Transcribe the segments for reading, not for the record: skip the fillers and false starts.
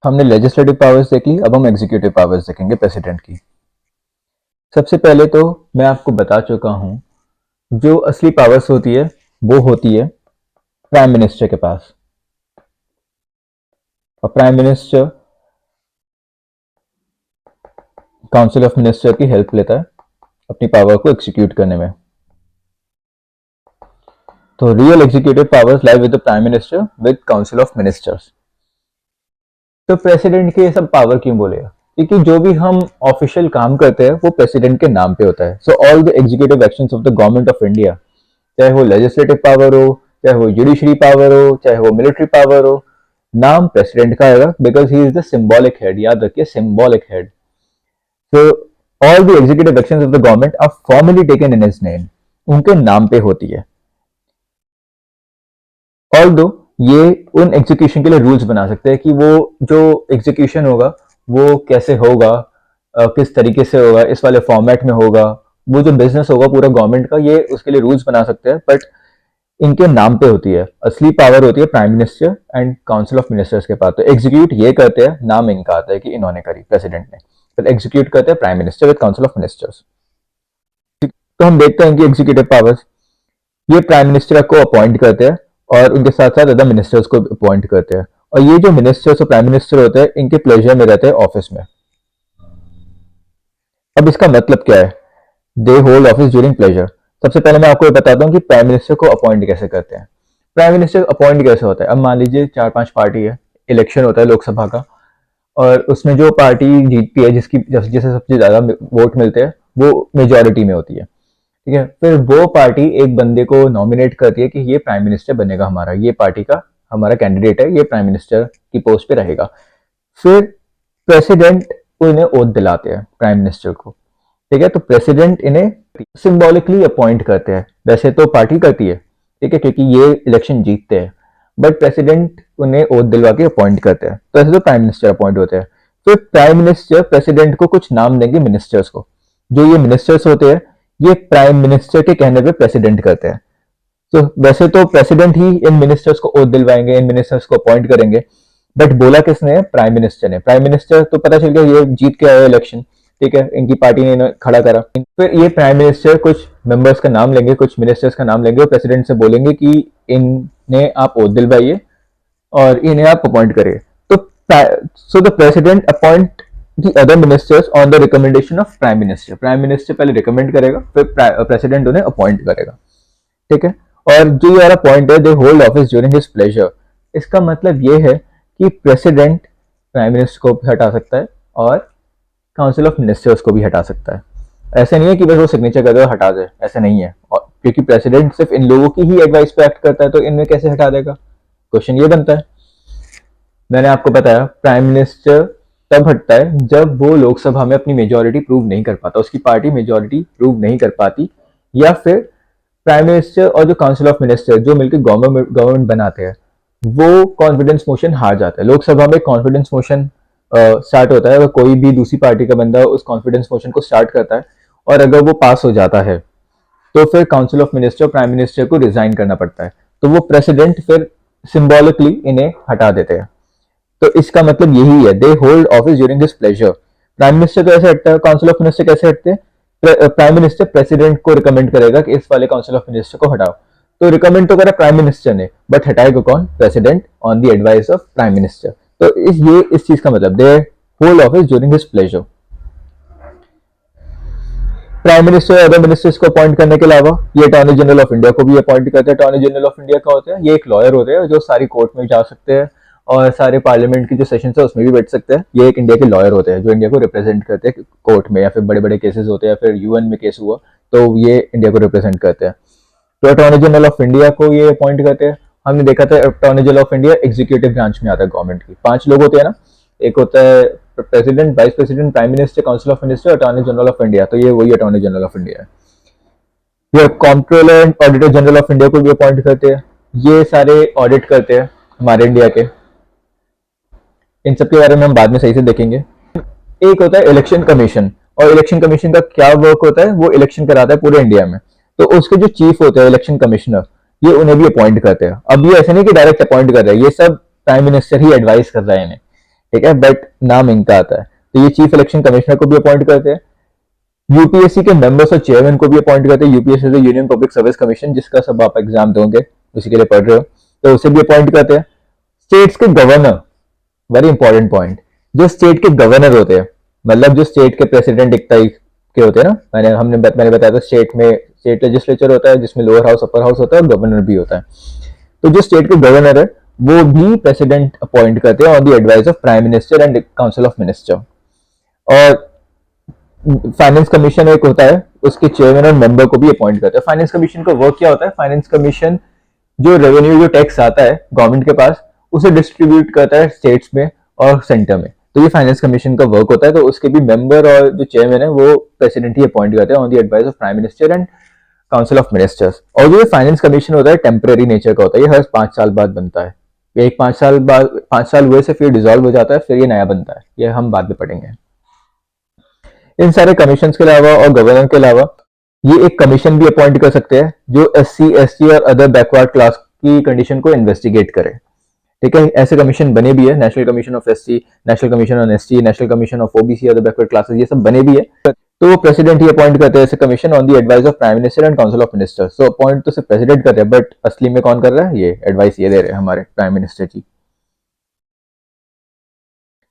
हमने legislative powers देख ली, अब हम एग्जीक्यूटिव पावर्स देखेंगे प्रेसिडेंट की। सबसे पहले तो मैं आपको बता चुका हूं, जो असली पावर्स होती है वो होती है प्राइम मिनिस्टर के पास। और prime minister council of minister की हेल्प लेता है अपनी पावर को एग्जीक्यूट करने में। तो real executive powers lie with the prime minister with council of ministers. तो प्रेसिडेंट के सब पावर क्यों बोले? क्योंकि जो भी हम ऑफिशियल काम करते हैं वो प्रेसिडेंट के नाम पे होता है। सो all the executive actions of the government of India, चाहे वो लेजिस्लेटिव पावर हो, चाहे वो जुडिशरी पावर हो, चाहे वो मिलिट्री पावर हो, नाम प्रेसिडेंट का आएगा because he is the symbolic head. याद रखिए, symbolic head. So all the executive actions of the government are formally taken in his name, उनके नाम पे होती है। ऑल्दो ये उन एग्जीक्यूशन के लिए रूल्स बना सकते हैं कि वो जो एग्जीक्यूशन होगा वो कैसे होगा, किस तरीके से होगा, इस वाले फॉर्मेट में होगा, वो जो बिजनेस होगा पूरा गवर्नमेंट का, ये उसके लिए रूल्स बना सकते हैं। बट इनके नाम पे होती है, असली पावर होती है prime minister and council of ministers के पास। तो एग्जीक्यूट ये करते हैं, नाम इनका आता है कि इन्होंने करी, प्रेसिडेंट ने, फिर एग्जीक्यूट करते हैं prime minister with council of ministers. तो हम देखते हैं कि एग्जीक्यूटिव पावर्स ये प्राइम मिनिस्टर को अपॉइंट करते हैं और उनके साथ साथ अदर मिनिस्टर्स को अपॉइंट करते हैं। और ये जो मिनिस्टर्स और प्राइम मिनिस्टर होते हैं इनके प्लेजर में रहते हैं ऑफिस में। अब इसका मतलब क्या है? They hold office during pleasure. सबसे पहले मैं आपको बताता हूँ कि प्राइम मिनिस्टर को अपॉइंट कैसे करते हैं। प्राइम मिनिस्टर अपॉइंट कैसे होता है? अब मान लीजिए 4-5 पार्टी है, इलेक्शन होता है लोकसभा का, और उसमें जो पार्टी जीतती है, जिसकी जिसे सबसे ज्यादा वोट मिलते हैं, वो मेजोरिटी में होती है। ठीक है, फिर वो पार्टी एक बंदे को नॉमिनेट करती है कि ये प्राइम मिनिस्टर बनेगा हमारा, ये पार्टी का हमारा कैंडिडेट है, ये प्राइम मिनिस्टर की पोस्ट पे रहेगा। फिर प्रेसिडेंट उन्हें ओथ दिलाते हैं प्राइम मिनिस्टर को। ठीक है, तो प्रेसिडेंट इन्हें सिंबॉलिकली अपॉइंट करते हैं। वैसे तो पार्टी करती है, ठीक है, क्योंकि ये इलेक्शन जीतते हैं, बट प्रेसिडेंट उन्हें ओथ दिलवा के अपॉइंट करते हैं। तो ऐसे तो प्राइम मिनिस्टर अपॉइंट होते हैं। तो प्राइम मिनिस्टर प्रेसिडेंट को कुछ नाम देंगे मिनिस्टर्स को। जो ये मिनिस्टर्स होते हैं ये प्राइम मिनिस्टर के कहने पे प्रेसिडेंट करते हैं। तो वैसे तो प्रेसिडेंट ही इन मिनिस्टर्स को ओथ दिलवाएंगे, इन मिनिस्टर्स को अपॉइंट करेंगे, बट बोला किसने है? प्राइम मिनिस्टर ने। प्राइम मिनिस्टर तो पता चल गया ये जीत के आए इलेक्शन, ठीक है, इनकी पार्टी ने इन्हें खड़ा करा। फिर ये प्राइम मिनिस्टर कुछ मेंबर्स का नाम लेंगे, कुछ मिनिस्टर्स का नाम लेंगे और प्रेसिडेंट से बोलेंगे कि इन्हें आप ओथ दिलवाइए और इन्हें आप अपॉइंट करिए। तो so the president appoint the other ministers on the recommendation of prime minister। Prime minister पहले रिकमेंड करेगा, फिर प्रेसिडेंट उन्हें अपॉइंट करेगा। ठीक है, और जो ये वाला पॉइंट है, they hold office during his pleasure, इसका मतलब ये है कि प्रेसिडेंट प्राइम मिनिस्टर को भी हटा सकता है और काउंसिल ऑफ मिनिस्टर्स को भी हटा सकता है। ऐसा नहीं है कि बस वो सिग्नेचर कर दे और हटा दे, ऐसा नहीं है। और क्योंकि प्रेसिडेंट सिर्फ इन लोगों की ही एडवाइस पे एक्ट करता है, तो इनमें कैसे हटा देगा? क्वेश्चन ये बनता है। मैंने आपको बताया प्राइम मिनिस्टर तब हटता है जब वो लोकसभा में अपनी मेजोरिटी प्रूव नहीं कर पाता, उसकी पार्टी मेजोरिटी प्रूव नहीं कर पाती, या फिर प्राइम मिनिस्टर और जो काउंसिल ऑफ मिनिस्टर जो मिलकर गवर्नमेंट बनाते हैं वो कॉन्फिडेंस मोशन हार जाता है। लोकसभा में कॉन्फिडेंस मोशन स्टार्ट होता है, अगर कोई भी दूसरी पार्टी का बंदा उस कॉन्फिडेंस मोशन को स्टार्ट करता है और अगर वो पास हो जाता है तो फिर council of minister prime minister को रिजाइन करना पड़ता है। तो वो प्रेसिडेंट फिर सिंबॉलिकली इन्हें हटा देते हैं। तो इसका मतलब यही है, they hold office during this pleasure. Prime minister तो ऐसे हटता है, काउंसिल ऑफ मिनिस्टर कैसे हटते हैं? प्राइम मिनिस्टर प्रेसिडेंट को रिकमेंड करेगा कि इस वाले काउंसिल ऑफ मिनिस्टर को हटाओ, तो रिकमेंड तो करा प्राइम मिनिस्टर ने, बट हटाएगा कौन? President on the advice of prime minister. तो इस चीज का मतलब they hold office during this pleasure. Prime minister other ministers को अपॉइंट करने के अलावा ये अटॉर्नी जनरल ऑफ इंडिया को भी अपॉइंट करते हैं। अटॉर्नी जनरल ऑफ इंडिया का होते हैं, ये एक लॉयर होते हैं जो सारी कोर्ट में जा सकते हैं और सारे पार्लियामेंट की जो सेशन है उसमें भी बैठ सकते हैं। ये एक इंडिया के लॉयर होते हैं जो इंडिया को रिप्रेजेंट करते हैं कोर्ट में, या फिर बड़े बड़े केसेस होते हैं, फिर यूएन में केस हुआ तो ये इंडिया को रिप्रेजेंट करते हैं। तो अटॉर्नी जनरल ऑफ इंडिया को ये अपॉइंट करते हैं। हमने देखा था attorney general of India executive branch में आता है गवर्नमेंट की। 5 लोग होते हैं ना, एक होता है president, vice president, prime minister, council of minister, attorney general of India. तो ये वही अटॉर्नी जनरल ऑफ इंडिया है। ये controller and auditor general of India को भी अपॉइंट करते हैं। ये सारे ऑडिट करते हैं हमारे इंडिया के। इन सब के बारे में हम बाद में सही से देखेंगे। एक होता है इलेक्शन कमीशन, और इलेक्शन कमीशन का क्या वर्क होता है? वो इलेक्शन कराता है पूरे इंडिया में। तो उसके जो चीफ होते हैं इलेक्शन कमिश्नर, ये उन्हें भी अपॉइंट करते हैं। अब ये ऐसे नहीं कि डायरेक्ट अपॉइंट कर रहे हैं, ये सब प्राइम मिनिस्टर ही एडवाइस कर रहा है इन्हें। ठीक है, बट नाम इनका आता है। तो ये चीफ इलेक्शन कमिश्नर को भी अपॉइंट करते हैं, यूपीएससी के मेंबर्स और चेयरमैन को भी अपॉइंट करते हैं। यूपीएससी से यूनियन पब्लिक सर्विस कमीशन, जिसका सब आप एग्जाम दोगे, उसी के लिए पढ़ रहे हो, तो उसे भी अपॉइंट करते हैं। स्टेट्स के गवर्नर, वेरी इंपॉर्टेंट पॉइंट, जो स्टेट के गवर्नर होते हैं, मतलब जो स्टेट के प्रेसिडेंट एक टाइप के होते हैं ना, मैंने बताया था स्टेट में स्टेट लेजिस्लेचर होता है जिसमें लोअर हाउस अपर हाउस होता है और गवर्नर भी होता है। तो जो स्टेट के गवर्नर है वो भी प्रेसिडेंट अपॉइंट करते हैं on the advice of prime minister and council of minister. और फाइनेंस कमीशन एक होता है, उसके चेयरमैन और मेंबर को भी अपॉइंट करते हैं। फाइनेंस कमीशन का वर्क क्या होता है? फाइनेंस कमीशन जो रेवेन्यू, जो टैक्स आता है गवर्नमेंट के पास, उसे डिस्ट्रीब्यूट करता है स्टेट्स में और सेंटर में। तो ये फाइनेंस कमीशन का वर्क होता है। तो उसके भी मेंबर और जो चेयरमैन है वो प्रेसिडेंट ही अपॉइंट करते हैं on the advice of prime minister and council of ministers. और जो फाइनेंस कमीशन होता है टेम्परेरी नेचर का होता है, ये हर 5 साल बाद बनता है। एक 5 साल बाद, 5 साल हुए से फिर डिसॉल्व हो जाता है, फिर ये नया बनता है। ये हम बाद में पढ़ेंगे। इन सारे कमीशन के अलावा और गवर्नर के अलावा ये एक कमीशन भी अपॉइंट कर सकते हैं जो एससी, एसटी और अदर बैकवर्ड क्लास की कंडीशन को इन्वेस्टिगेट करे। ठीक है, ऐसे कमीशन बने भी है, national commission of SC, national commission on ST, national commission of OBC, other backward classes, ये सब बने भी है। तो वो प्रेसिडेंट ही अपॉइंट करते हैं ऐसे commission on the advice of prime minister and council of minister. So appoint तो सिर्फ प्रेसिडेंट कर रहे हैं, बट असली में कौन कर रहा है? ये एडवाइस ये दे रहे हैं हमारे प्राइम मिनिस्टर जी।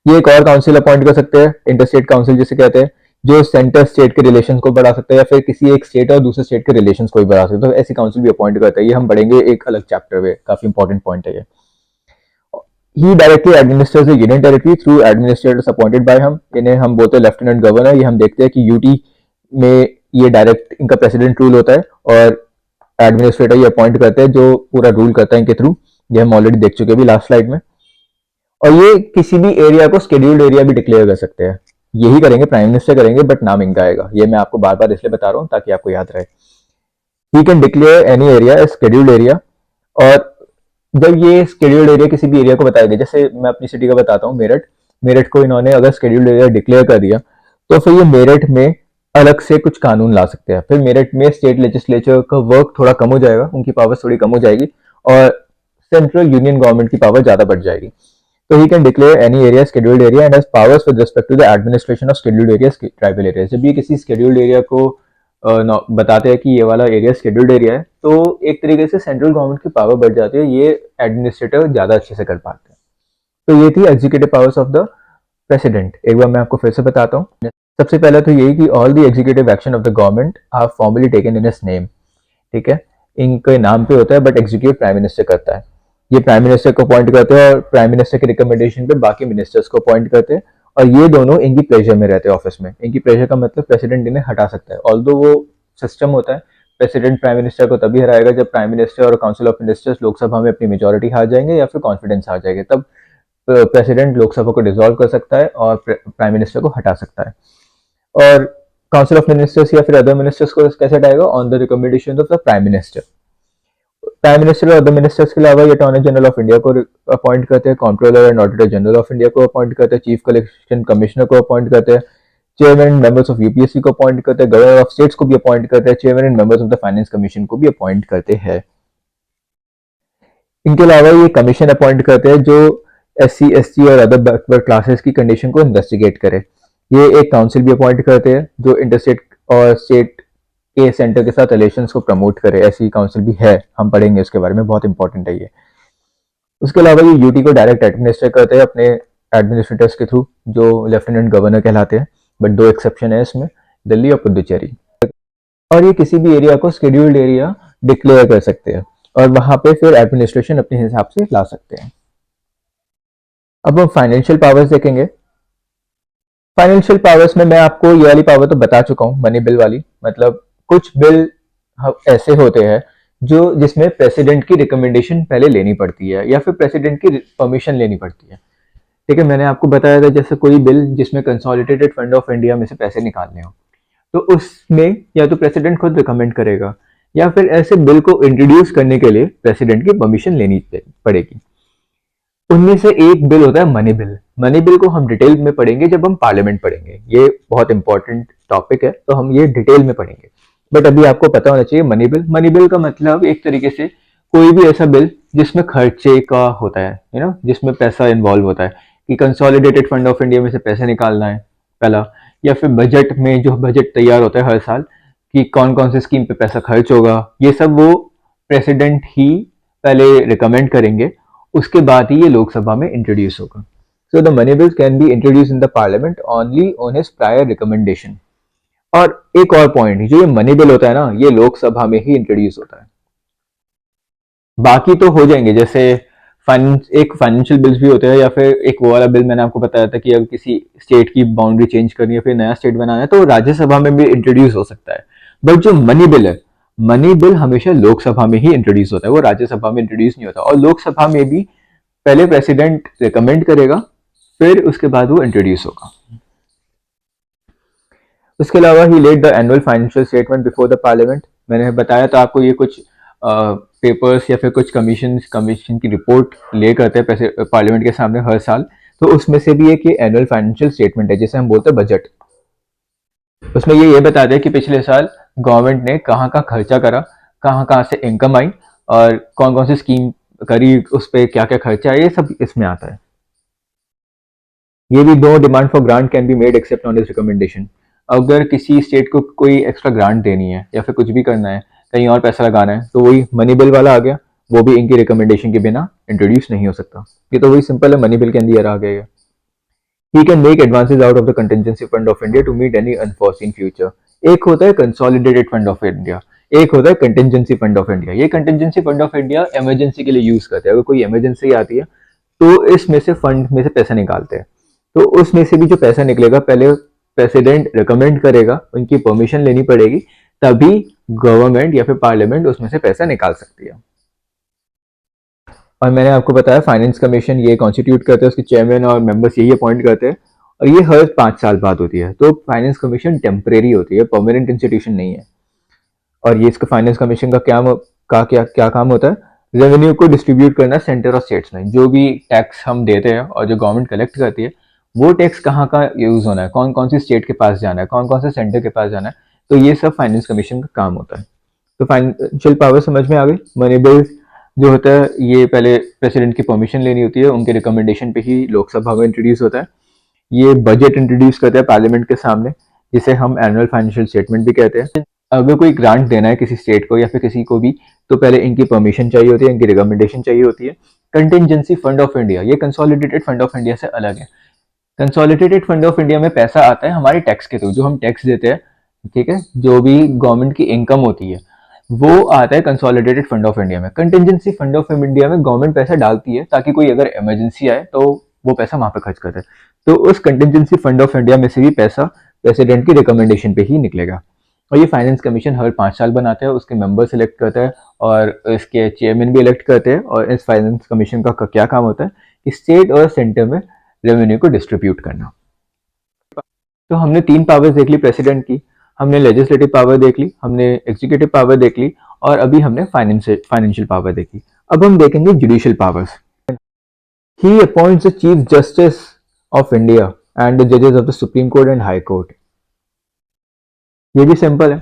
ये एक और काउंसिल अपॉइंट कर सकते हैं, इंटरस्टेट काउंसिल जिसे कहते हैं, जो सेंटर स्टेट के रिलेशंस को बढ़ा सकता है या फिर किसी एक स्टेट और दूसरे स्टेट के रिलेशंस को भी बढ़ा सकता है। तो ऐसी काउंसिल भी अपॉइंट करता है, ये हम पढ़ेंगे एक अलग चैप्टर में, काफी इंपॉर्टेंट पॉइंट है ये। He directly administers the union territory through administrators appointed by him, इन्हें हम बोलते हैं लेफ्टिनेंट गवर्नर। ये हम देखते हैं कि यूटी में ये डायरेक्ट इनका प्रेसिडेंट रूल होता है और एडमिनिस्ट्रेटर ये अपॉइंट करते हैं जो पूरा रूल करता है इनके थ्रू। ये हम ऑलरेडी देख चुके हैं भी लास्ट स्लाइड में। और ये किसी भी एरिया को स्केड्यूल्ड एरिया भी डिक्लेयर कर सकते हैं। यही करेंगे, प्राइम मिनिस्टर करेंगे, बट नाम इनका आएगा। ये मैं आपको बार बार इसलिए बता रहा हूँ ताकि आपको याद रहे। He can declare any area as scheduled area. और जब ये स्केड्यूल्ड एरिया किसी भी एरिया को बताया गया, जैसे मैं अपनी सिटी का बताता हूँ, मेरठ, मेरठ को इन्होंने अगर स्केड्यूल्ड एरिया डिक्लेयर कर दिया तो फिर ये मेरठ में अलग से कुछ कानून ला सकते हैं। फिर मेरठ में स्टेट लेजिस्लेचर का वर्क थोड़ा कम हो जाएगा, उनकी पावर थोड़ी कम हो जाएगी और सेंट्रल यूनियन गवर्नमेंट की पावर ज्यादा बढ़ जाएगी। तो he can declare any area scheduled area and has powers with respect to the administration of scheduled areas, tribal areas. जब ये किसी scheduled एरिया को बताते हैं कि ये वाला एरिया scheduled एरिया है, तो एक तरीके से सेंट्रल गवर्नमेंट की पावर बढ़ जाती है, ये एडमिनिस्ट्रेटर ज्यादा अच्छे से कर पाते हैं। तो ये थी executive powers of the president. एक बार मैं आपको फिर से बताता हूँ। सबसे पहले तो यही कि all the executive action of the government are formally taken in his name. ठीक है, इनके नाम पे होता है, बट एग्जीक्यूट प्राइम मिनिस्टर करता है। ये प्राइम मिनिस्टर को अपॉइंट करते हैं और प्राइम मिनिस्टर के रिकमेंडेशन पे बाकी मिनिस्टर्स को अपॉइंट करते हैं। और ये दोनों इनकी प्लेजर में रहते हैं ऑफिस में। इनकी प्लेजर का मतलब प्रेसिडेंट इन्हें हटा सकता है। ऑल्दो वो सिस्टम होता है, प्रेसिडेंट प्राइम मिनिस्टर को तभी हराएगा जब प्राइम मिनिस्टर और काउंसिल ऑफ मिनिस्टर्स लोकसभा में अपनी मेजोरिटी हार जाएंगे या फिर कॉन्फिडेंस हार जाएंगे, तब प्रेसिडेंट लोकसभा को डिसॉल्व कर सकता है और प्राइम मिनिस्टर को हटा सकता है। और काउंसिल ऑफ मिनिस्टर्स या फिर अदर मिनिस्टर्स को कैसे हटाएगा? On the recommendation of the prime minister. Prime minister और अदर मिनिस्टर्स के अलावा ये अटॉर्नी जनरल ऑफ इंडिया को अपॉइंट करते हैं, controller and auditor general of India को अपॉइंट करते हैं, चीफ कलेक्शन कमिश्नर को अपॉइंट करते हैं, चेयरमैन मेंबर्स ऑफ यूपीएससी को अपॉइंट करते हैं, गवर्नर ऑफ स्टेट्स को भी अपॉइंट करते हैं, chairman and members of the finance commission को भी अपॉइंट करते हैं। इनके अलावा ये कमीशन अपॉइंट करते हैं जो एससी, एसटी और अदर बैकवर्ड क्लासेस की कंडीशन को इन्वेस्टिगेट करे। ये एक काउंसिल भी अपॉइंट करते हैं जो इंटरस्टेट और स्टेट के सेंटर के साथ रिलेशंस को प्रमोट करे। ऐसी काउंसिल भी है, हम पढ़ेंगे उसके बारे में, बहुत इंपॉर्टेंट है ये। उसके अलावा ये यूटी को डायरेक्ट एडमिनिस्टर करते हैं अपने एडमिनिस्ट्रेटर्स के थ्रू जो लेफ्टिनेंट गवर्नर कहलाते हैं, बट 2 एक्सेप्शन है इसमें, दिल्ली और पुडुचेरी। और ये किसी भी एरिया को शेड्यूल्ड एरिया डिक्लेयर कर सकते हैं और वहां पे फिर एडमिनिस्ट्रेशन अपने हिसाब से ला सकते हैं। अब हम फाइनेंशियल पावर्स देखेंगे। फाइनेंशियल पावर्स में मैं आपको ये वाली पावर तो बता चुका हूँ, मनी बिल वाली। मतलब कुछ बिल ऐसे होते हैं जो जिसमें प्रेसिडेंट की रिकमेंडेशन पहले लेनी पड़ती है या फिर प्रेसिडेंट की परमिशन लेनी पड़ती है। ठीक है, मैंने आपको बताया था जैसे कोई बिल जिसमें कंसोलिडेटेड फंड ऑफ इंडिया में से पैसे निकालने हो, तो उसमें या तो प्रेसिडेंट खुद रिकमेंड करेगा या फिर ऐसे बिल को इंट्रोड्यूस करने के लिए प्रेसिडेंट की परमिशन लेनी पड़ेगी। उनमें से एक बिल होता है मनी बिल। मनी बिल को हम डिटेल में पढ़ेंगे जब हम पार्लियामेंट पढ़ेंगे। ये बहुत इंपॉर्टेंट टॉपिक है, तो हम ये डिटेल में पढ़ेंगे। बट अभी आपको पता होना चाहिए मनी बिल। मनी बिल का मतलब एक तरीके से कोई भी ऐसा बिल जिसमें खर्चे का होता है, जिसमें पैसा इन्वॉल्व होता है कि कंसोलिडेटेड फंड ऑफ इंडिया में से पैसे निकालना है पहला, या फिर बजट में जो बजट तैयार होता है हर साल कि कौन कौन से स्कीम पे पैसा खर्च होगा, ये सब वो प्रेसिडेंट ही पहले रिकमेंड करेंगे, उसके बाद ही ये लोकसभा में इंट्रोड्यूस होगा। So the money bill can be introduce in the parliament only on his prior recommendation. और एक और पॉइंट, जो ये मनी बिल होता है ना, ये लोकसभा में ही इंट्रोड्यूस होता है, बाकी तो हो जाएंगे, जैसे फाइनेंस एक फाइनेंशियल बिल्स भी होते हैं, या फिर एक वो वाला बिल मैंने आपको बताया था कि अगर किसी स्टेट की बाउंड्री चेंज करनी है, फिर नया स्टेट बनाना है, तो राज्यसभा में भी इंट्रोड्यूस हो सकता है। बट जो मनी बिल है, मनी बिल हमेशा लोकसभा में ही इंट्रोड्यूस होता है, वो राज्यसभा में इंट्रोड्यूस नहीं होता। और लोकसभा में भी पहले प्रेसिडेंट रिकमेंड करेगा, फिर उसके बाद वो इंट्रोड्यूस होगा। उसके अलावा he laid the annual financial statement before the parliament. मैंने बताया था आपको, ये कुछ पेपर्स या फिर कुछ कमीशन की रिपोर्ट ले करते हैं पार्लियामेंट के सामने हर साल। तो उसमें से भी एक ये एनुअल फाइनेंशियल स्टेटमेंट है, जिसे हम बोलते हैं बजट। उसमें ये बताते हैं कि पिछले साल गवर्नमेंट ने कहाँ कहाँ खर्चा करा, कहाँ कहाँ से इनकम आई, और कौन कौन सी स्कीम करी, उस पर क्या क्या खर्चा है, ये सब इसमें आता है। ये भी no demand for grant can be made except on this recommendation. अगर किसी स्टेट को कोई एक्स्ट्रा ग्रांट देनी है या फिर कुछ भी करना है, कहीं और पैसा लगाना है, तो वही मनी बिल वाला आ गया, वो भी इनकी रिकमेंडेशन के बिना इंट्रोड्यूस नहीं हो सकता। ये तो वही सिंपल है, मनी बिल के अंदर आ गया। He can make advances out of the contingency fund of India to meet any unforeseen future. एक होता है कंसोलिडेटेड फंड ऑफ इंडिया, एक होता है कंटिजेंसी फंड ऑफ इंडिया। ये contingency fund of India emergency के लिए यूज करते हैं, अगर कोई इमरजेंसी आती है तो इसमें से फंड में से पैसा निकालते हैं। तो उसमें से भी जो पैसा निकलेगा, पहले प्रेसिडेंट रिकमेंड करेगा, उनकी परमिशन लेनी पड़ेगी, तभी गवर्नमेंट या फिर पार्लियामेंट उसमें से पैसा निकाल सकती है। और मैंने आपको बताया फाइनेंस कमीशन ये कॉन्स्टिट्यूट करते हैं, उसके चेयरमैन और मेंबर्स यही अपॉइंट करते हैं, और ये हर 5 साल बाद होती है। तो फाइनेंस कमीशन टेम्परेरी होती है, परमानेंट इंस्टीट्यूशन नहीं है। और ये इसका फाइनेंस कमीशन का क्या काम होता है, रेवेन्यू को डिस्ट्रीब्यूट करना सेंटर और स्टेट्स में। जो भी टैक्स हम देते हैं और जो गवर्नमेंट कलेक्ट करती है, वो टैक्स कहाँ का यूज होना है, कौन कौन सी स्टेट के पास जाना है, कौन कौन से सेंटर के पास जाना है, तो ये सब फाइनेंस कमीशन का काम होता है। तो फाइनेंशियल पावर समझ में आ गई। मनी बिल्स जो होता है, ये पहले प्रेसिडेंट की परमिशन लेनी होती है, उनके रिकमेंडेशन पे ही लोकसभा में इंट्रोड्यूस होता है। ये बजट इंट्रोड्यूस करते हैं पार्लियामेंट के सामने, जिसे हम एनुअल फाइनेंशियल स्टेटमेंट भी कहते हैं। अगर कोई ग्रांट देना है किसी स्टेट को या फिर किसी को भी, तो पहले इनकी परमिशन चाहिए होती है, इनकी रिकमेंडेशन चाहिए होती है। कंटिजेंसी फंड ऑफ इंडिया, ये कंसोलिडेटेड फंड ऑफ इंडिया से अलग है। कंसोलिडेटेड फंड ऑफ इंडिया में पैसा आता है हमारे टैक्स के थ्रू, जो हम टैक्स देते हैं, ठीक है, जो भी गवर्नमेंट की इनकम होती है, वो आता है कंसोलिडेटेड फंड ऑफ इंडिया में। कंटिजेंसी फंड ऑफ इंडिया में गवर्नमेंट पैसा डालती है ताकि कोई अगर इमरजेंसी आए तो वो पैसा वहां पे खर्च करते हैं। तो उस कंटिजेंसी फंड ऑफ इंडिया में से भी पैसा प्रेसिडेंट की रिकमेंडेशन पे ही निकलेगा। और ये फाइनेंस कमीशन हर 5 साल बनाता है, उसके मेंबर सिलेक्ट करता है और इसके चेयरमैन भी इलेक्ट करते हैं। और इस फाइनेंस कमीशन का क्या काम होता है कि स्टेट और सेंटर में रेवेन्यू को डिस्ट्रीब्यूट करना। तो हमने 3 पावर्स देख ली प्रेसिडेंट की, हमने लेजिस्लेटिव पावर देख ली, हमने एग्जीक्यूटिव पावर देख ली, और अभी हमने फाइनेंशियल पावर देखी। अब हम देखेंगे judicial powers. He appoints the chief justice of India and the जजेस of the supreme court and high court. ये भी सिंपल है।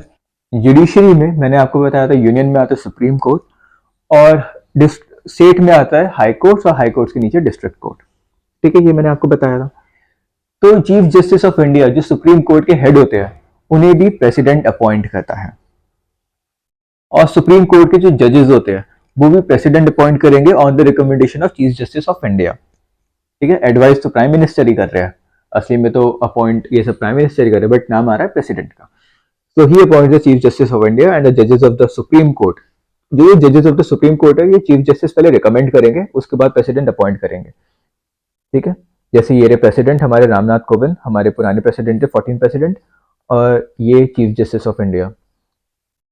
जुडिशरी में मैंने आपको बताया था, यूनियन में आता है सुप्रीम कोर्ट, और स्टेट में आता है हाई कोर्ट, और हाई कोर्ट के नीचे डिस्ट्रिक्ट कोर्ट। ठीक है, ये मैंने आपको बताया था। तो चीफ जस्टिस ऑफ इंडिया जो सुप्रीम कोर्ट के हेड होते हैं, उन्हें भी प्रेसिडेंट अपॉइंट करता है। और सुप्रीम कोर्ट के जो जजेस होते हैं, वो भी प्रेसिडेंट अपॉइंट करेंगे on the recommendation of chief justice of India. ठीक है, एडवाइस तो प्राइम मिनिस्टर ही कर रहे हैं, असली में तो अपॉइंट ये सब प्राइम मिनिस्टर ही कर रहे हैं, बट नाम आ रहा है प्रेसिडेंट का। So he appoints the Chief Justice of India and the judges of the Supreme Court. जो ये जजेस ऑफ द सुप्रीम कोर्ट है, ये चीफ जस्टिस पहले रिकमेंड करेंगे, उसके बाद प्रेसिडेंट अपॉइंट करेंगे। ठीक है, जैसे ये प्रेसिडेंट हमारे रामनाथ कोविंद, हमारे पुराने प्रेसिडेंट थे 14 प्रेसिडेंट, और ये चीफ जस्टिस ऑफ इंडिया।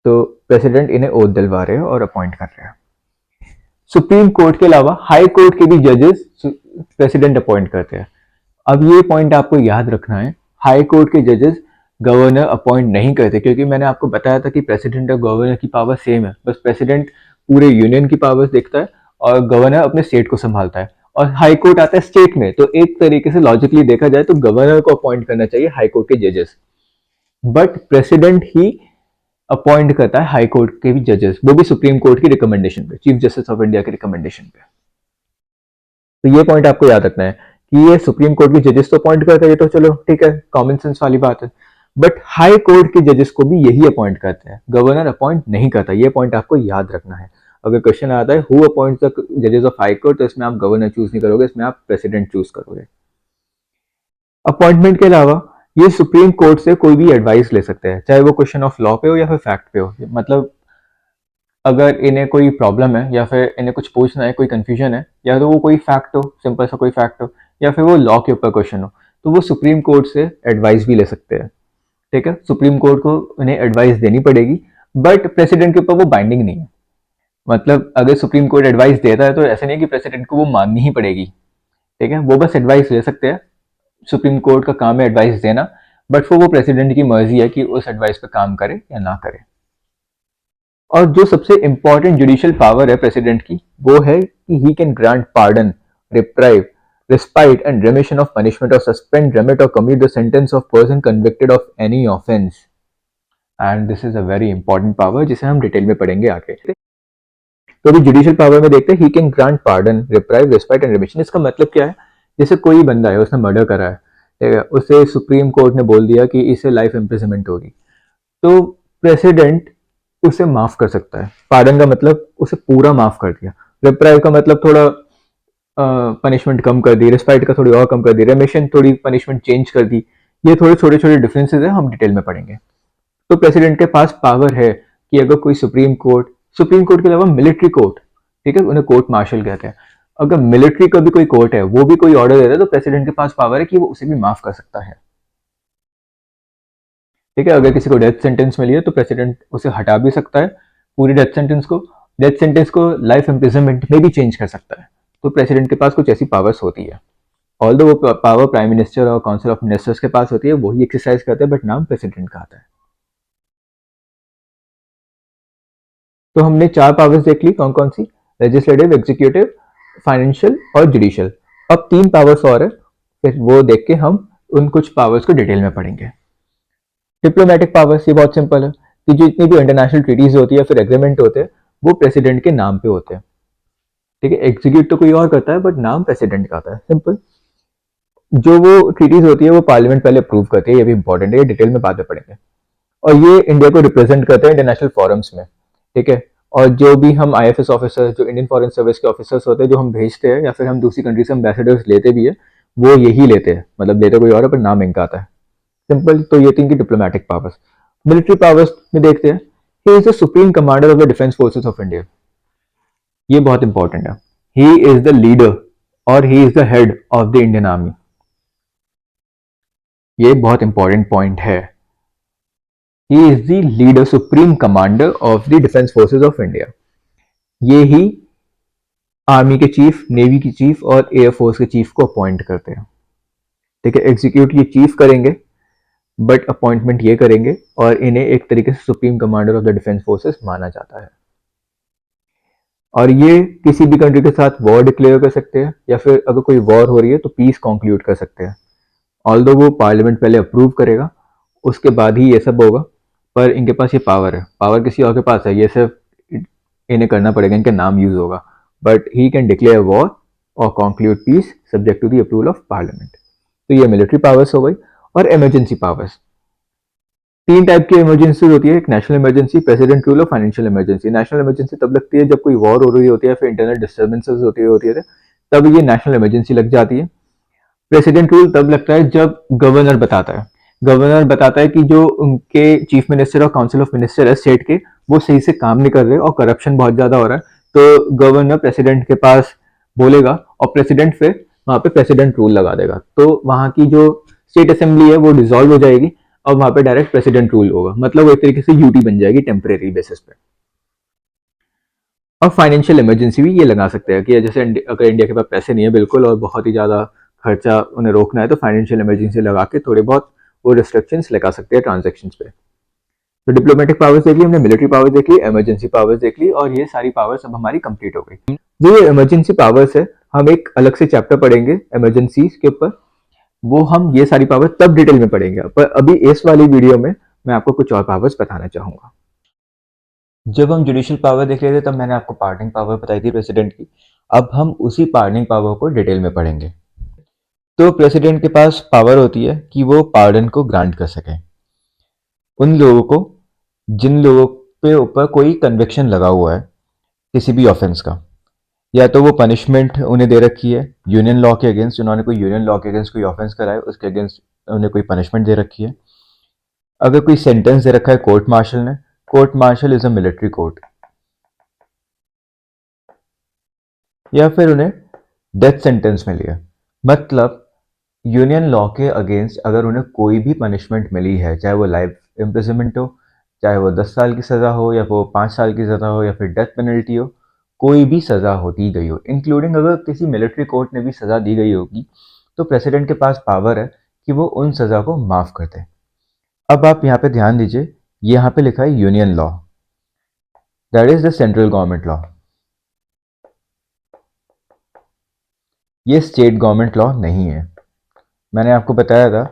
तो प्रेसिडेंट इन्हें ओथ दिलवा रहे हैं और अपॉइंट कर रहे हैं। सुप्रीम कोर्ट के अलावा हाई कोर्ट के भी जजेस प्रेसिडेंट अपॉइंट करते हैं। अब ये पॉइंट आपको याद रखना है, हाई कोर्ट के जजेस गवर्नर अपॉइंट नहीं करते, क्योंकि मैंने आपको बताया था कि प्रेसिडेंट और गवर्नर की पावर सेम है, बस प्रेसिडेंट पूरे यूनियन की पावर्स देखता है और गवर्नर अपने स्टेट को संभालता है। और हाई कोर्ट आता है स्टेट में, तो एक तरीके से लॉजिकली देखा जाए तो गवर्नर को अपॉइंट करना चाहिए हाई कोर्ट के जजेस, बट प्रेसिडेंट ही अपॉइंट करता है हाई कोर्ट के भी जजेस, वो भी सुप्रीम कोर्ट की रिकमेंडेशन पे, चीफ जस्टिस ऑफ इंडिया के रिकमेंडेशन पे। तो ये पॉइंट आपको याद रखना है कि ये सुप्रीम कोर्ट के जजेस तो अपॉइंट करता है, ये तो चलो ठीक है, कॉमन सेंस वाली बात है। बट हाई कोर्ट के जजेस को भी यही अपॉइंट करते हैं, गवर्नर अपॉइंट नहीं करता। ये पॉइंट आपको याद रखना है। अगर क्वेश्चन आता है हु अपॉइंट्स द जजेस ऑफ हाई कोर्ट, तो इसमें आप गवर्नर चूज नहीं करोगे, इसमें आप प्रेसिडेंट चूज करोगे। अपॉइंटमेंट के अलावा ये सुप्रीम कोर्ट से कोई भी एडवाइस ले सकते हैं, चाहे वो क्वेश्चन ऑफ लॉ पे हो या फिर फैक्ट पे हो। मतलब अगर इन्हें कोई प्रॉब्लम है या फिर इन्हें कुछ पूछना है, कोई कंफ्यूजन है, या तो वो कोई फैक्ट हो, सिंपल सा कोई फैक्ट हो, या फिर वो लॉ के ऊपर क्वेश्चन हो, तो वो सुप्रीम कोर्ट से एडवाइस भी ले सकते हैं। ठीक है, सुप्रीम कोर्ट को उन्हें एडवाइस देनी पड़ेगी, बट प्रेसिडेंट के ऊपर वो बाइंडिंग नहीं है। मतलब अगर सुप्रीम कोर्ट एडवाइस देता है तो ऐसा नहीं है कि प्रेसिडेंट को वो माननी ही पड़ेगी। ठीक है, वो बस एडवाइस ले सकते हैं। सुप्रीम कोर्ट का काम है एडवाइस देना, बट फिर वो प्रेसिडेंट की मर्जी है कि उस एडवाइस पे काम करे या ना करे। और जो सबसे इंपॉर्टेंट जुडिशियल पावर है प्रेसिडेंट की, वो है कि he can grant pardon, reprieve, respite and remission of punishment or suspend, remit or commute the sentence of person convicted of any offense. And this is a very important power जिसे हम detail में पढ़ेंगे आगे। तो अभी judicial power में देखते हैं, he can grant pardon, reprieve, respite and remission. इसका मतलब क्या है? जैसे कोई बंदा है, उसने मर्डर करा है, ठीक है, उसे सुप्रीम कोर्ट ने बोल दिया कि इसे लाइफ इम्प्रिजनमेंट होगी, तो प्रेसिडेंट उसे माफ कर सकता है। पार्डन का मतलब उसे पूरा माफ कर दिया, रिप्राइव का मतलब थोड़ा पनिशमेंट कम कर दी, रिस्पाइट का थोड़ी और कम कर दी, रेमिशन थोड़ी पनिशमेंट चेंज कर दी। ये थोड़े छोटे छोटे डिफरेंसेस है, हम डिटेल में पढ़ेंगे। तो प्रेसिडेंट के पास पावर है कि अगर कोई सुप्रीम कोर्ट के अलावा मिलिट्री कोर्ट, ठीक है, उन्हें कोर्ट मार्शल कहते हैं, अगर मिलिट्री का भी कोई कोर्ट है, वो भी कोई ऑर्डर देता है, तो प्रेसिडेंट के पास पावर है कि वो उसे भी माफ कर सकता है। ठीक है, अगर किसी को डेथ सेंटेंस मिली है तो प्रेसिडेंट उसे हटा भी सकता है, पूरी डेथ सेंटेंस को लाइफ इम्प्रिजनमेंट में भी चेंज कर सकता है। तो प्रेसिडेंट के पास कुछ ऐसी पावर्स होती है। ऑल्दो वो पावर प्राइम मिनिस्टर और काउंसिल ऑफ मिनिस्टर्स के पास होती है, वही एक्सरसाइज करते हैं, बट नाम प्रेसिडेंट का आता है। तो हमने 4 पावर्स देख ली, कौन कौन सी? लेजिस्लेटिव, एग्जीक्यूटिव, फाइनेंशियल और जुडिशियल। अब 3 पावर्स और है, फिर वो देख के हम उन कुछ पावर्स को डिटेल में पढ़ेंगे। डिप्लोमेटिक पावर्स, ये बहुत सिंपल है कि जितनी भी इंटरनेशनल ट्रीटीज होती है, फिर एग्रीमेंट होते हैं, वो प्रेसिडेंट के नाम पे होते हैं। ठीक है, एग्जीक्यूट तो कोई और करता है, बट नाम प्रेसिडेंट का आता है, सिंपल। जो वो ट्रीटीज होती है वो पार्लियामेंट पहले अप्रूव करती है, ये भी इंपॉर्टेंट है, ये डिटेल में बाद में पढ़ेंगे। और ये इंडिया को रिप्रेजेंट करते हैं इंटरनेशनल फोरम्स में। ठीक है, और जो भी हम आईएफएस ऑफिसर्स, जो इंडियन फॉरेन सर्विस के ऑफिसर्स होते हैं, जो हम भेजते हैं, या फिर हम दूसरी कंट्री से एम्बेसडर्स लेते भी है, वो यही लेते हैं, मतलब लेते कोई और है पर नाम इनका आता है, सिंपल। तो ये 3 की डिप्लोमेटिक पावर्स। मिलिट्री पावर्स में देखते हैं, ही is the supreme commander of the defence forces of India. ये बहुत इंपॉर्टेंट है। ही इज द लीडर और ही is the head of the Indian army. ये बहुत इंपॉर्टेंट पॉइंट है। ही is the leader, supreme commander of the defence forces of India. ये ही army के chief, navy की चीफ और एयरफोर्स के चीफ को अपॉइंट करते हैं। ठीक है, एग्जीक्यूट ये चीफ करेंगे, बट अपॉइंटमेंट ये करेंगे, और इन्हें एक तरीके से supreme commander of the defence forces माना जाता है। और ये किसी भी कंट्री के साथ वॉर डिक्लेयर कर सकते हैं, या फिर अगर कोई वॉर हो रही है तो पीस कॉन्क्लूड कर सकते हैं। ऑल्दो वो पार्लियामेंट पहले अप्रूव करेगा, उसके बाद ही ये सब होगा, पर इनके पास ये पावर है। पावर किसी और के पास है, ये सिर्फ इन्हें करना पड़ेगा, इनका नाम यूज होगा, but he can declare war और conclude peace subject to the approval of parliament. तो ये मिलिट्री पावर्स हो गई। और इमरजेंसी पावर्स, 3 टाइप की इमरजेंसी होती है, एक नेशनल इमरजेंसी, प्रेसिडेंट रूल और फाइनेंशियल इमरजेंसी। नेशनल इमरजेंसी तब लगती है जब कोई वॉर हो रही होती है, फिर इंटरनल डिस्टर्बेंसेस होती है, तब ये नेशनल इमरजेंसी लग जाती है। प्रेसिडेंट रूल तब लगता है जब गवर्नर बताता है कि जो उनके चीफ मिनिस्टर और काउंसिल ऑफ मिनिस्टर है स्टेट के, वो सही से काम नहीं कर रहे और करप्शन बहुत ज्यादा हो रहा है, तो गवर्नर प्रेसिडेंट के पास बोलेगा और प्रेसिडेंट फिर वहां पे प्रेसिडेंट रूल लगा देगा। तो वहां की जो स्टेट असेंबली है वो डिसॉल्व हो जाएगी और वहां पे डायरेक्ट प्रेसिडेंट रूल होगा, मतलब वो एक तरीके से यूटी बन जाएगी टेम्परेरी बेसिस पे। और फाइनेंशियल इमरजेंसी भी ये लगा सकते हैं कि जैसे अगर इंडिया के पास पैसे नहीं है बिल्कुल और बहुत ही ज़्यादा खर्चा उन्हें रोकना है, तो फाइनेंशियल इमरजेंसी लगा के थोड़े बहुत वो रिस्ट्रिक्शंस लगा सकते हैं ट्रांजेक्शन्स पे। तो डिप्लोमेटिक पावर्स देख ली हमने, मिलिट्री पावर्स देख ली, इमरजेंसी पावर्स देख ली, और ये सारी पावर्स अब हमारी कंप्लीट हो गई। जो ये इमरजेंसी पावर्स है, हम एक अलग से चैप्टर पढ़ेंगे इमरजेंसीज के ऊपर, वो हम ये सारी पावर्स तब डिटेल में पढ़ेंगे, पर अभी इस वाली वीडियो में मैं आपको कुछ और पावर्स बताना चाहूंगा। जब हम जुडिशियल पावर देख रहे थे तब मैंने आपको पार्डनिंग पावर बताई थी प्रेसिडेंट की। अब हम उसी पार्डनिंग पावर को डिटेल में पढ़ेंगे। तो प्रेसिडेंट के पास पावर होती है कि वो पार्डन को ग्रांट कर सके उन लोगों को जिन लोगों पे ऊपर कोई कन्विक्शन लगा हुआ है किसी भी ऑफेंस का, या तो वो पनिशमेंट उन्हें दे रखी है यूनियन लॉ के अगेंस्ट, उन्होंने कोई यूनियन लॉ के अगेंस्ट कोई ऑफेंस करा है उसके अगेंस्ट उन्हें कोई पनिशमेंट दे रखी है। अगर कोई सेंटेंस दे रखा है कोर्ट मार्शल ने, court martial is a military court, या फिर उन्हें डेथ सेंटेंस मिली है, मतलब यूनियन लॉ के अगेंस्ट अगर उन्हें कोई भी पनिशमेंट मिली है, चाहे वो लाइफ इम्प्रिजनमेंट हो, चाहे वो 10 साल की सज़ा हो, या वो 5 साल की सज़ा हो, या फिर डेथ पेनल्टी हो, कोई भी सज़ा हो दी गई हो, इंक्लूडिंग अगर किसी मिलिट्री कोर्ट ने भी सज़ा दी गई होगी, तो प्रेसिडेंट के पास पावर है कि वो उन सज़ा को माफ़ कर दे। अब आप यहाँ पे ध्यान दीजिए, यहाँ पे लिखा है union law, that is the central government law. ये स्टेट गवर्नमेंट लॉ नहीं है। मैंने आपको बताया था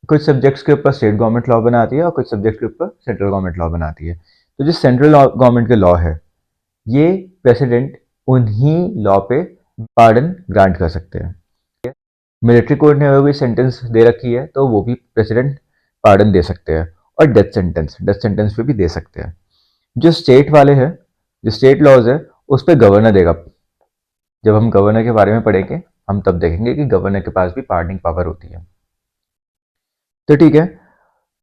कुछ सब्जेक्ट्स के ऊपर स्टेट गवर्नमेंट लॉ बनाती है और कुछ सब्जेक्ट के ऊपर सेंट्रल गवर्नमेंट लॉ बनाती है। तो जो सेंट्रल गवर्नमेंट के लॉ है, ये प्रेसिडेंट उन्हीं लॉ पे पार्डन ग्रांट कर सकते हैं। मिलिट्री कोर्ट ने अगर कोई सेंटेंस दे रखी है तो वो भी प्रेसिडेंट पार्डन दे सकते हैं, और डेथ सेंटेंस पे भी दे सकते हैं। जो स्टेट वाले हैं, जो स्टेट लॉज है, उस पर गवर्नर देगा। जब हम गवर्नर के बारे में पढ़ेंगे हम तब देखेंगे कि गवर्नर के पास भी पार्डनिंग पावर होती है। तो ठीक है,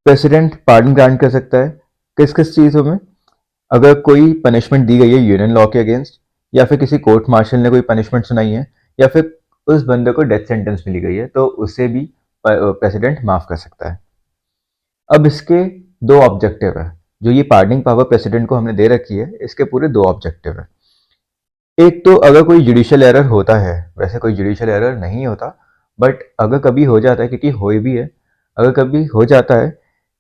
प्रेसिडेंट पार्डन ग्रांट कर सकता है किस किस चीज़ों में, अगर कोई पनिशमेंट दी गई है यूनियन लॉ के अगेंस्ट, या फिर किसी कोर्ट मार्शल ने कोई पनिशमेंट सुनाई है, या फिर उस बंदे को डेथ सेंटेंस मिली गई है, तो उसे भी प्रेसिडेंट माफ कर सकता है। अब इसके दो ऑब्जेक्टिव है, जो ये पार्डनिंग पावर प्रेसिडेंट को हमने दे रखी है, इसके पूरे दो ऑब्जेक्टिव है। एक तो अगर कोई जुडिशियल एरर होता है, वैसे कोई जुडिशियल एरर नहीं होता, बट अगर कभी हो जाता है, क्योंकि हो भी है, अगर कभी हो जाता है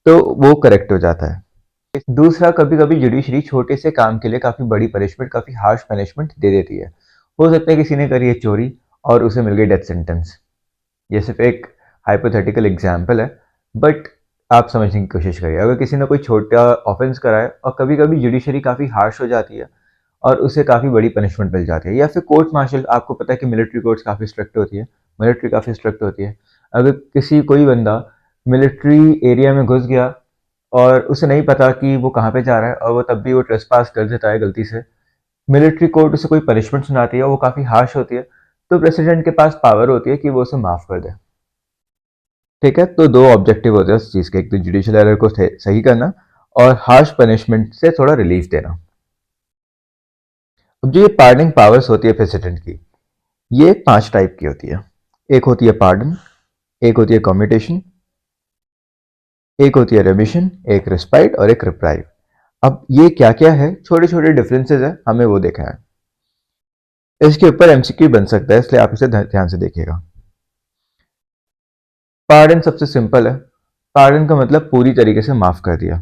तो वो करेक्ट हो जाता है। दूसरा, कभी कभी जुडिशरी छोटे से काम के लिए काफ़ी बड़ी पनिशमेंट, काफ़ी हार्श पनिशमेंट दे देती है। हो सकता है किसी ने करी है चोरी और उसे मिल गई डेथ सेंटेंस। ये सिर्फ एक हाइपोथेटिकल एग्जाम्पल है, बट आप समझने की कोशिश करिए। अगर किसी ने कोई छोटा ऑफेंस करा है और कभी कभी जुडिशरी काफ़ी हार्श हो जाती है और उसे काफ़ी बड़ी पनिशमेंट मिल जाती है, या फिर कोर्ट मार्शल, आपको पता है कि मिलिट्री कोर्ट्स काफ़ी स्ट्रिक्ट होती है, मिलिट्री काफ़ी स्ट्रिक्ट होती है। अगर कोई बंदा मिलिट्री एरिया में घुस गया और उसे नहीं पता कि वो कहाँ पे जा रहा है, और वो तब भी वो ट्रेसपास कर देता है गलती से, मिलिट्री कोर्ट उसे कोई पनिशमेंट सुनाती है, वो काफ़ी हार्श होती है, तो प्रेसिडेंट के पास पावर होती है कि वो उसे माफ़ कर दे। ठीक है, तो दो ऑब्जेक्टिव होते हैं उस चीज़ के, एक तो जुडिशियल एरर को सही करना और हार्श पनिशमेंट से थोड़ा रिलीफ देना। अब जो ये पार्डनिंग पावर्स होती है प्रेसिडेंट की, ये 5 टाइप की होती है। एक होती है पार्डन, एक होती है कम्यूटेशन, एक होती है रेमिशन, एक रिस्पाइट और एक रिप्राइव। अब ये क्या क्या है, छोटे छोटे डिफरेंसेस है, हमें वो देखना है। इसके ऊपर एमसीक्यू बन सकता है, इसलिए आप इसे ध्यान से देखिएगा। पार्डन सबसे सिंपल है। पार्डन का मतलब पूरी तरीके से माफ कर दिया।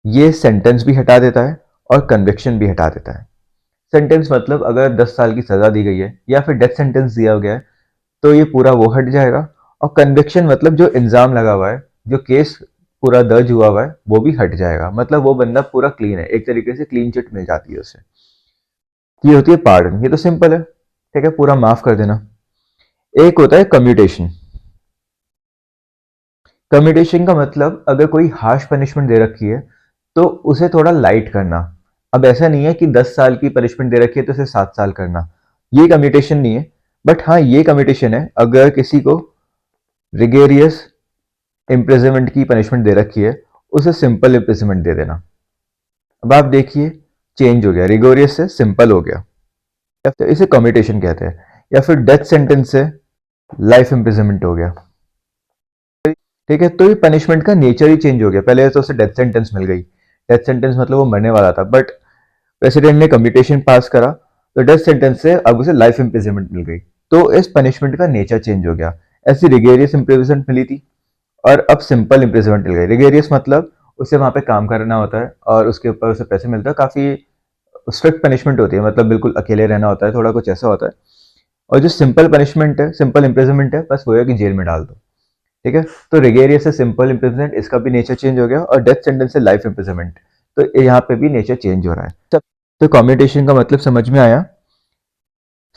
ये सेंटेंस भी हटा देता है और कन्विक्शन भी हटा देता है। सेंटेंस मतलब अगर 10 साल की सजा दी गई है या फिर डेथ सेंटेंस दिया गया है, तो ये पूरा वो हट जाएगा। और कन्विक्शन मतलब जो इल्जाम लगा हुआ है, जो केस पूरा दर्ज हुआ है, वो भी हट जाएगा। मतलब वो बंदा पूरा क्लीन है, एक तरीके से क्लीन चिट मिल जाती है उसे। ये होती है पार्डन, ये तो सिंपल है, ठीक है, पूरा माफ कर देना। एक होता है कम्यूटेशन। कम्यूटेशन का मतलब अगर कोई हार्श पनिशमेंट दे रखी है तो उसे थोड़ा लाइट करना। अब ऐसा नहीं है कि 10 साल की पनिशमेंट दे रखी है तो उसे 7 साल करना, ये कम्यूटेशन नहीं है। बट हाँ, ये कम्यूटेशन है अगर किसी को रिगेरियस इम्प्रिजनमेंट की पनिशमेंट दे रखी है, उसे सिंपल इम्प्रिजनमेंट दे देना। अब आप देखिए, चेंज हो गया, रिगोरियस से सिंपल हो गया, या फिर इसे कम्यूटेशन कहते हैं। या फिर डेथ सेंटेंस से लाइफ इम्प्रिजनमेंट हो गया। ठीक है, तो ये पनिशमेंट का नेचर ही चेंज हो गया। पहले तो उसे डेथ सेंटेंस मिल गई, डेथ सेंटेंस मतलब वो मरने वाला था, बट प्रेसिडेंट ने कम्यूटेशन पास करा तो डेथ सेंटेंस से अब उसे लाइफ इम्प्रिजनमेंट मिल गई। तो इस पनिशमेंट का नेचर चेंज हो गया। ऐसी रिगेरियस इम्प्रिजनमेंट मिली थी और अब सिंपल इम्प्रिजनमेंट मिल गई। रिगेरियस मतलब उसे वहां पे काम करना होता है और उसके ऊपर उसे पैसे मिलते हैं, काफी स्ट्रिक्ट पनिशमेंट होती है, मतलब बिल्कुल अकेले रहना होता है, थोड़ा कुछ ऐसा होता है। और जो सिंपल पनिशमेंट है, सिंपल इम्प्रिजनमेंट है, बस वो है कि जेल में डाल दो। ठीक है, तो रिगेरियस से सिंपल इम्प्रिजनमेंट, इसका भी नेचर चेंज हो गया, और डेथ सेंटेंस से लाइफ इम्प्रिजनमेंट, तो यहाँ पे भी नेचर चेंज हो रहा है। तो कम्यूटेशन का मतलब समझ में आया।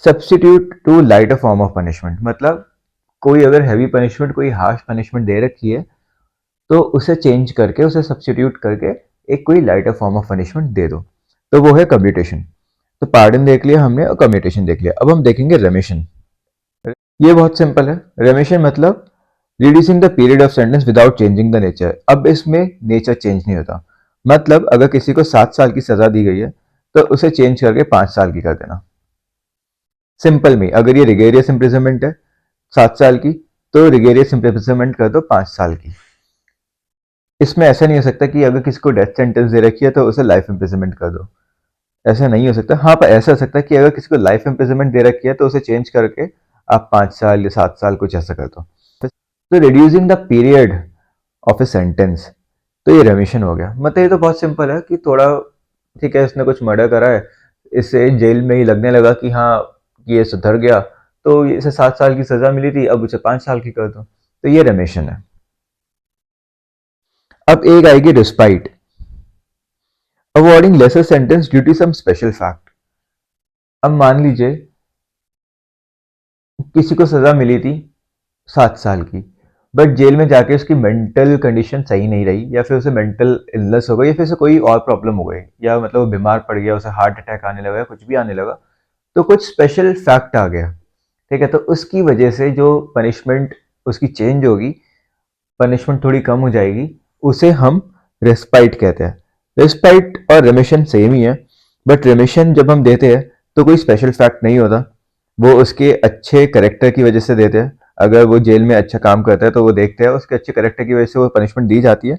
Substitute to lighter form of punishment, मतलब कोई अगर हैवी पनिशमेंट, कोई हार्श पनिशमेंट दे रखी है तो उसे चेंज करके, उसे सब्स्टिट्यूट करके एक कोई लाइटर फॉर्म ऑफ पनिशमेंट दे दो, तो वो है कम्यूटेशन। तो पार्डन देख लिया हमने और कम्यूटेशन देख लिया। अब हम देखेंगे रेमिशन। ये बहुत सिंपल है। रेमिशन मतलब reducing the period of sentence without changing the nature. अब इसमें नेचर चेंज नहीं होता, मतलब अगर किसी को 7 साल की सजा दी गई है तो उसे चेंज करके 5 साल की कर देना। सिंपल में अगर ये रिगेरियस इम्प्रिजनमेंट है 7 साल की, तो रिगेरियस इम्प्रिजनमेंट कर दो 5 साल की। इसमें ऐसा नहीं हो सकता कि अगर किसी को डेथ सेंटेंस दे रखी है तो उसे लाइफ इम्प्रिजनमेंट कर दो, ऐसा नहीं हो सकता। हाँ, पर ऐसा हो सकता है कि अगर किसी को लाइफ इम्प्रिजनमेंट दे रखी है तो उसे चेंज करके आप 5 साल या 7 साल कुछ ऐसा कर दो। तो reducing the period of a sentence, तो ये रेमिशन हो गया। मतलब ये तो बहुत सिंपल है कि थोड़ा, ठीक है, इसने कुछ मर्डर करा है, इसे जेल में ही लगने लगा कि हाँ कि ये सुधर गया, तो इसे 7 साल की सजा मिली थी, अब उसे 5 साल की कर दो, तो ये रेमिशन है। अब एक आएगी respite, awarding lesser sentence due to some special fact. अब मान लीजिए किसी को सजा मिली थी 7 साल की, बट जेल में जाके उसकी मेंटल कंडीशन सही नहीं रही, या फिर उसे मेंटल इलनेस हो गई, या फिर उसे कोई और प्रॉब्लम हो गई, या मतलब वो बीमार पड़ गया, उसे हार्ट अटैक आने लगा या कुछ भी आने लगा, तो कुछ स्पेशल फैक्ट आ गया, ठीक है, तो उसकी वजह से जो पनिशमेंट उसकी चेंज होगी, पनिशमेंट थोड़ी कम हो जाएगी, उसे हम रेस्पाइट कहते हैं। रेस्पाइट और रेमिशन सेम ही है, बट रेमिशन जब हम देते हैं तो कोई स्पेशल फैक्ट नहीं होता, वो उसके अच्छे करेक्टर की वजह से देते हैं। अगर वो जेल में अच्छा काम करता है तो वो देखते हैं उसके अच्छे करेक्टर की वजह से वो पनिशमेंट दी जाती है।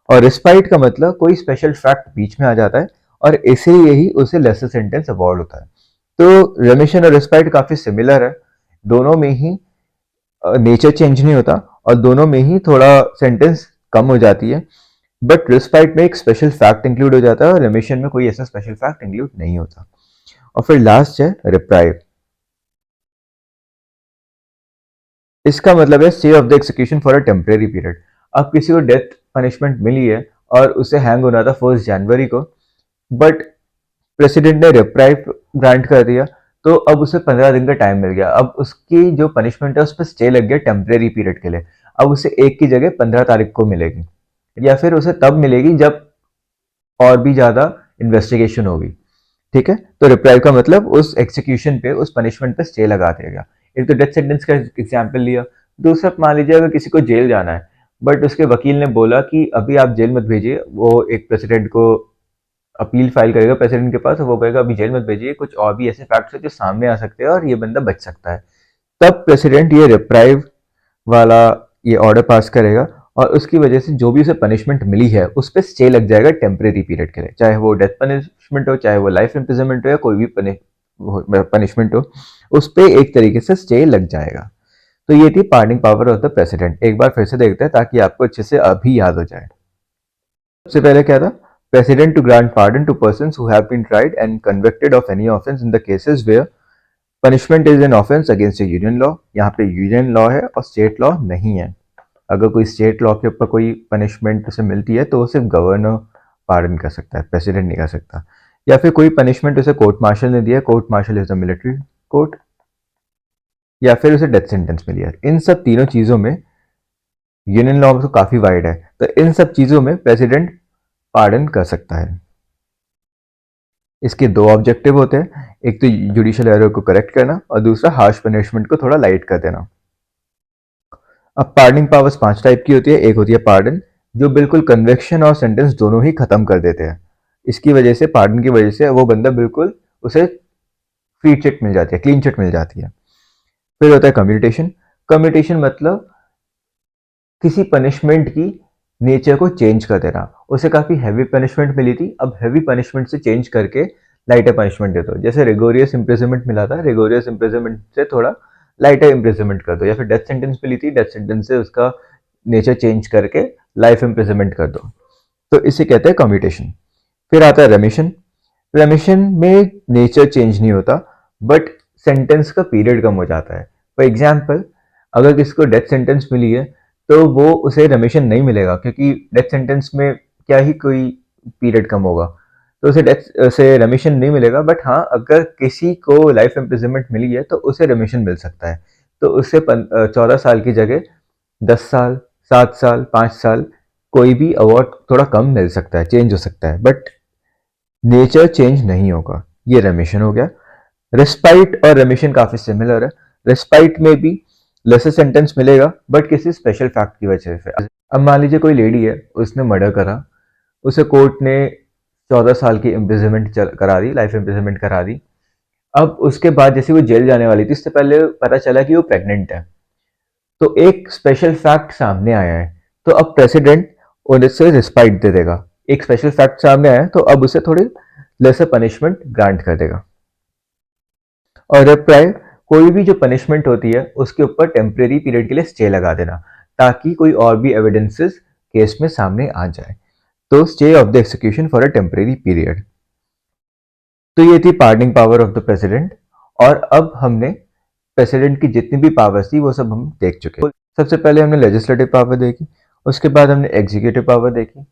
और रिस्पाइट का मतलब कोई स्पेशल फैक्ट बीच में आ जाता है और इसीलिए ही उसे लेसर सेंटेंस अवॉर्ड होता है। तो रेमिशन और रिस्पाइट काफी सिमिलर है, दोनों में ही नेचर चेंज नहीं होता और दोनों में ही थोड़ा सेंटेंस कम हो जाती है, बट रिस्पाइट में एक स्पेशल फैक्ट इंक्लूड हो जाता है और रेमिशन में कोई ऐसा स्पेशल फैक्ट इंक्लूड नहीं होता। और फिर लास्ट है रिप्राइव। इसका मतलब है stay of the execution for a temporary period. अब किसी को डेथ पनिशमेंट मिली है और उसे हैंग होना था 1 जनवरी को, बट प्रेसिडेंट ने रिप्राइव ग्रांट कर दिया, तो अब उसे 15 दिन का टाइम मिल गया। अब उसकी जो पनिशमेंट है उस पर स्टे लग गया टेम्परेरी पीरियड के लिए। अब उसे 1 की जगह 15 तारीख को मिलेगी, या फिर उसे तब मिलेगी जब और भी ज्यादा इन्वेस्टिगेशन होगी, ठीक है। तो रिप्राइव का मतलब उस एग्जीक्यूशन पे, उस पनिशमेंट पे स्टे लगा देगा। एक तो डेथ सेंटेंस का एग्जाम्पल लिया। दूसरा, मान लीजिए अगर किसी को जेल जाना है, बट उसके वकील ने बोला कि अभी आप जेल मत भेजिए, वो एक प्रेसिडेंट को अपील फाइल करेगा प्रेसिडेंट के पास, और वो कहेगा अभी जेल मत भेजिए, कुछ और भी ऐसे फैक्ट्स है जो सामने आ सकते हैं और ये बंदा बच सकता है। तब प्रेसिडेंट ये रिप्राइव वाला ये ऑर्डर पास करेगा और उसकी वजह से जो भी उसे पनिशमेंट मिली है उस पर स्टे लग जाएगा टेम्परेरी पीरियड के लिए, चाहे वो डेथ पनिशमेंट हो, चाहे वो लाइफ इम्प्रिजनमेंट हो, या कोई भी पनिशमेंट हो, उस पर एक तरीके से स्टे लग जाएगा। तो ये थी pardoning power of the president. एक बार फिर से देखते हैं ताकि आपको अच्छे से अभी याद हो जाए। सबसे पहले क्या था? President to grant pardon to persons who have been tried and convicted of any offence in the cases where punishment is an offence against union law. यहाँ पे यूनियन लॉ है और स्टेट लॉ नहीं है। अगर कोई स्टेट लॉ के ऊपर कोई पनिशमेंट उसे मिलती है तो वो सिर्फ गवर्नर पार्डन कर सकता है, प्रेसिडेंट नहीं कर सकता। या फिर कोई पनिशमेंट उसे कोर्ट मार्शल ने दिया, court martial is the military court, या फिर उसे डेथ सेंटेंस मिली है। इन सब तीनों चीजों में यूनियन लॉ तो काफी वाइड है, तो इन सब चीजों में प्रेसिडेंट पार्डन कर सकता है। इसके दो ऑब्जेक्टिव होते हैं, एक तो जुडिशियल एरर को करेक्ट करना और दूसरा हार्श पनिशमेंट को थोड़ा लाइट कर देना। अब पार्डनिंग पावर्स 5 टाइप की होती है। एक होती है पार्डन, जो बिल्कुल कन्विक्शन और सेंटेंस दोनों ही खत्म कर देते हैं। इसकी वजह से, पार्डन की वजह से वो बंदा बिल्कुल, उसे फ्री चिट मिल जाती है, क्लीन चिट मिल जाती है। फिर होता है कम्यूटेशन। कम्यूटेशन मतलब किसी पनिशमेंट की नेचर को चेंज कर देना। उसे काफी हैवी पनिशमेंट मिली थी, अब हैवी पनिशमेंट से चेंज करके लाइटर पनिशमेंट दे दो। जैसे रिगोरियस इम्प्रिजनमेंट मिला था, रिगोरियस इम्प्रिजनमेंट से थोड़ा लाइटर इम्प्रिजनमेंट कर दो। या फिर डेथ सेंटेंस मिली थी, डेथ सेंटेंस से उसका नेचर चेंज करके लाइफ इम्प्रिजनमेंट कर दो। तो इसे कहते हैं कम्यूटेशन। फिर आता है रेमिशन। रेमिशन में नेचर चेंज नहीं होता, बट सेंटेंस का पीरियड कम हो जाता है। फॉर एग्जाम्पल, अगर किसी को डेथ सेंटेंस मिली है तो वो उसे रेमिशन नहीं मिलेगा, क्योंकि डेथ सेंटेंस में क्या ही कोई पीरियड कम होगा। तो उसे डेथ से रेमिशन नहीं मिलेगा, बट हाँ अगर किसी को लाइफ इम्प्रिजनमेंट मिली है तो उसे रेमिशन मिल सकता है। तो उसे 14 साल की जगह 10 साल, 7 साल, 5 साल, कोई भी अवार्ड थोड़ा कम मिल सकता है, चेंज हो सकता है, बट नेचर चेंज नहीं होगा। ये रेमिशन हो गया। रेस्पाइट और रेमिशन काफी सिमिलर है। रेस्पाइट में भी लेसर सेंटेंस मिलेगा बट किसी स्पेशल फैक्ट की वजह से। अब मान लीजिए कोई लेडी है, उसने मर्डर करा, उसे कोर्ट ने 14 साल की इम्प्रिजनमेंट करा दी, लाइफ इम्प्रिजनमेंट करा दी। अब उसके बाद जैसे वो जेल जाने वाली थी, इससे पहले पता चला कि वो प्रेग्नेंट है, तो एक स्पेशल फैक्ट सामने आया है, तो अब प्रेसिडेंट उसे रिस्पाइट दे देगा। एक स्पेशल फैक्ट सामने आया है तो अब उसे थोड़ी लेसर पनिशमेंट ग्रांट कर देगा। और रिप्राई, कोई भी जो पनिशमेंट होती है उसके ऊपर टेम्परेरी पीरियड के लिए स्टे लगा देना, ताकि कोई और भी एविडेंसेस केस में सामने आ जाए। तो stay of the execution for a temporary period. तो ये थी pardoning power of the president. और अब हमने प्रेसिडेंट की जितनी भी पावर्स थी वो सब हम देख चुके हैं। सबसे पहले हमने लेजिस्लेटिव पावर देखी, उसके बाद हमने एग्जीक्यूटिव पावर देखी,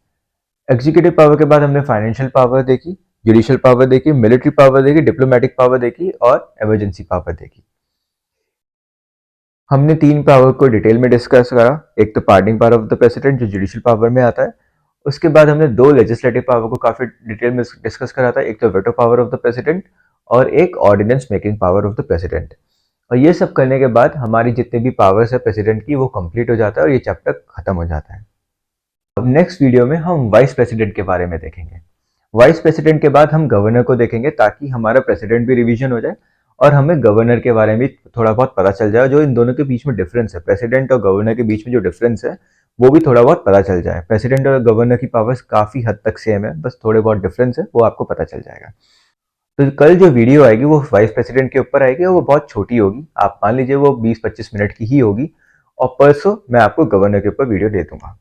एग्जीक्यूटिव पावर के बाद हमने फाइनेंशियल पावर देखी, जुडिशियल पावर देखी, मिलिट्री पावर देखी, डिप्लोमेटिक पावर देखी और इमरजेंसी पावर देखी। हमने 3 पावर को डिटेल में डिस्कस करा। एक तो pardoning power of the president जो जुडिशियल पावर में आता है। उसके बाद हमने 2 लेजिस्लेटिव पावर को काफी डिटेल में डिस्कस करा था। एक तो veto power of the president और एक ordinance making power of the president. और ये सब करने के बाद हमारी जितने भी पावर्स है प्रेसिडेंट की वो कंप्लीट हो जाता है और ये चैप्टर खत्म हो जाता है। अब नेक्स्ट वीडियो में हम वाइस प्रेसिडेंट के बारे में देखेंगे। वाइस प्रेसिडेंट के बाद हम गवर्नर को देखेंगे, ताकि हमारा प्रेसिडेंट भी रिवीजन हो जाए और हमें गवर्नर के बारे में थोड़ा बहुत पता चल जाए, जो इन दोनों के बीच में डिफरेंस है, प्रेसिडेंट और गवर्नर के बीच में जो डिफरेंस है वो भी थोड़ा बहुत पता चल जाए। प्रेसिडेंट और गवर्नर की पावर्स काफी हद तक सेम है, बस थोड़े बहुत डिफरेंस है, वो आपको पता चल जाएगा। तो कल जो वीडियो आएगी वो वाइस प्रेसिडेंट के ऊपर आएगी और वो बहुत छोटी होगी, आप मान लीजिए वो 20-25 मिनट की ही होगी। और परसों मैं आपको गवर्नर के ऊपर वीडियो दे दूंगा।